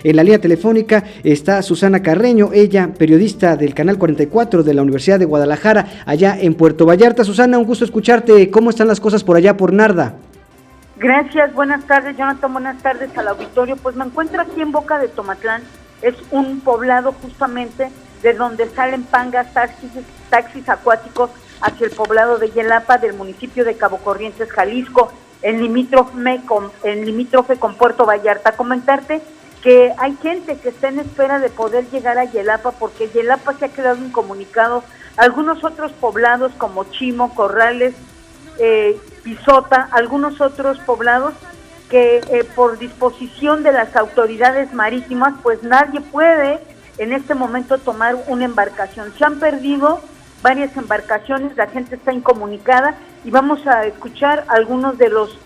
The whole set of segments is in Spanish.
En la línea telefónica está Susana Carreño, ella periodista del Canal 44 de la Universidad de Guadalajara, allá en Puerto Vallarta. Susana, un gusto escucharte. ¿Cómo están las cosas por allá por Narda? Gracias, buenas tardes, Jonathan, buenas tardes al auditorio. Pues me encuentro aquí en Boca de Tomatlán, es un poblado justamente de donde salen pangas, taxis acuáticos hacia el poblado de Yelapa del municipio de Cabo Corrientes, Jalisco, en limítrofe con Puerto Vallarta. Comentarte que hay gente que está en espera de poder llegar a Yelapa porque Yelapa se ha quedado incomunicado. Algunos otros poblados como Chimo, Corrales, Pisota, algunos otros poblados que por disposición de las autoridades marítimas, pues nadie puede en este momento tomar una embarcación. Se han perdido varias embarcaciones, la gente está incomunicada y vamos a escuchar algunos de los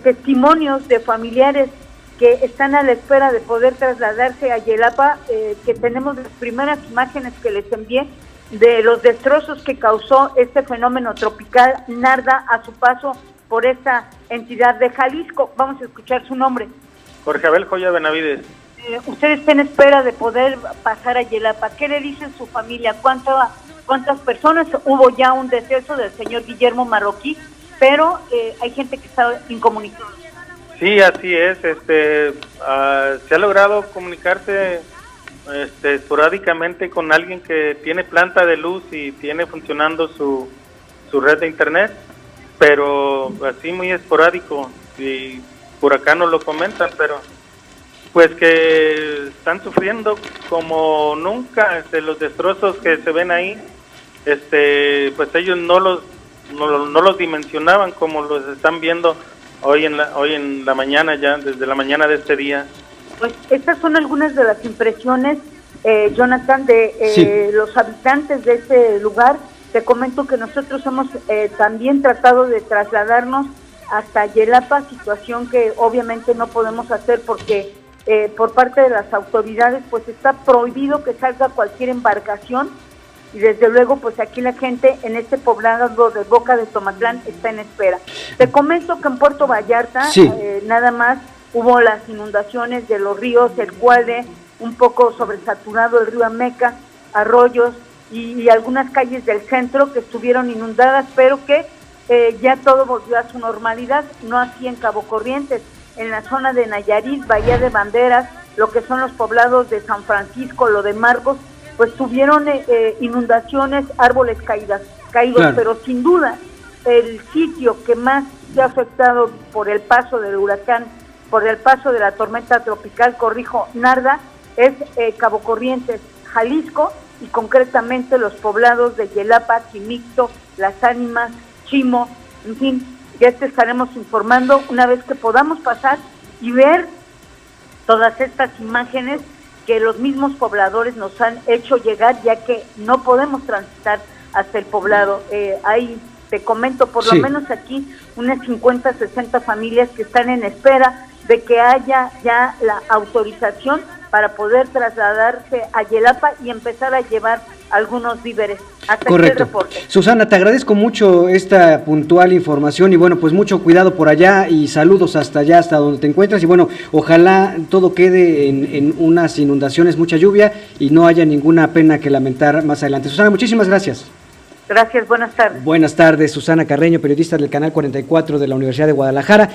testimonios de familiares que están a la espera de poder trasladarse a Yelapa, que tenemos las primeras imágenes que les envié de los destrozos que causó este fenómeno tropical Narda a su paso por esta entidad de Jalisco. Vamos a escuchar su nombre. Jorge Abel Joya Benavides. Usted está en espera de poder pasar a Yelapa. ¿Qué le dice su familia? ¿Cuántas personas? Hubo ya un deceso del señor Guillermo Marroquí, pero hay gente que está incomunicada. Sí, así es. Se ha logrado comunicarse esporádicamente con alguien que tiene planta de luz y tiene funcionando su red de internet, pero así muy esporádico, y por acá no lo comentan, pero pues que están sufriendo como nunca los destrozos que se ven ahí. Pues ellos no los dimensionaban como los están viendo hoy en la mañana, ya desde la mañana de este día. Pues estas son algunas de las impresiones, Jonathan, de los habitantes de este lugar. Te comento que nosotros hemos también tratado de trasladarnos hasta Yelapa, situación que obviamente no podemos hacer porque por parte de las autoridades pues está prohibido que salga cualquier embarcación, y desde luego pues aquí la gente en este poblado de Boca de Tomatlán está en espera. Te comento que en Puerto Vallarta nada más hubo las inundaciones de los ríos, el Cuade, un poco sobresaturado el río Ameca, arroyos y algunas calles del centro que estuvieron inundadas, pero que ya todo volvió a su normalidad, no así en Cabo Corrientes, en la zona de Nayarit, Bahía de Banderas, lo que son los poblados de San Francisco, lo de Marcos, pues tuvieron inundaciones, árboles caídos, claro. Pero sin duda el sitio que más se ha afectado por el paso del huracán, por el paso de la tormenta tropical, Narda, es Cabo Corrientes, Jalisco, y concretamente los poblados de Yelapa, Quimicto, Las Ánimas, Chimo, en fin, ya te estaremos informando una vez que podamos pasar y ver todas estas imágenes que los mismos pobladores nos han hecho llegar, ya que no podemos transitar hasta el poblado. Ahí te comento, por lo menos aquí, unas 50, 60 familias que están en espera de que haya ya la autorización para poder trasladarse a Yelapa y empezar a llevar algunos víveres. Hasta aquí el reporte. Susana, te agradezco mucho esta puntual información y bueno, pues mucho cuidado por allá y saludos hasta allá, hasta donde te encuentras, y bueno, ojalá todo quede en unas inundaciones, mucha lluvia y no haya ninguna pena que lamentar más adelante. Susana, muchísimas gracias. Gracias, buenas tardes. Buenas tardes, Susana Carreño, periodista del Canal 44 de la Universidad de Guadalajara.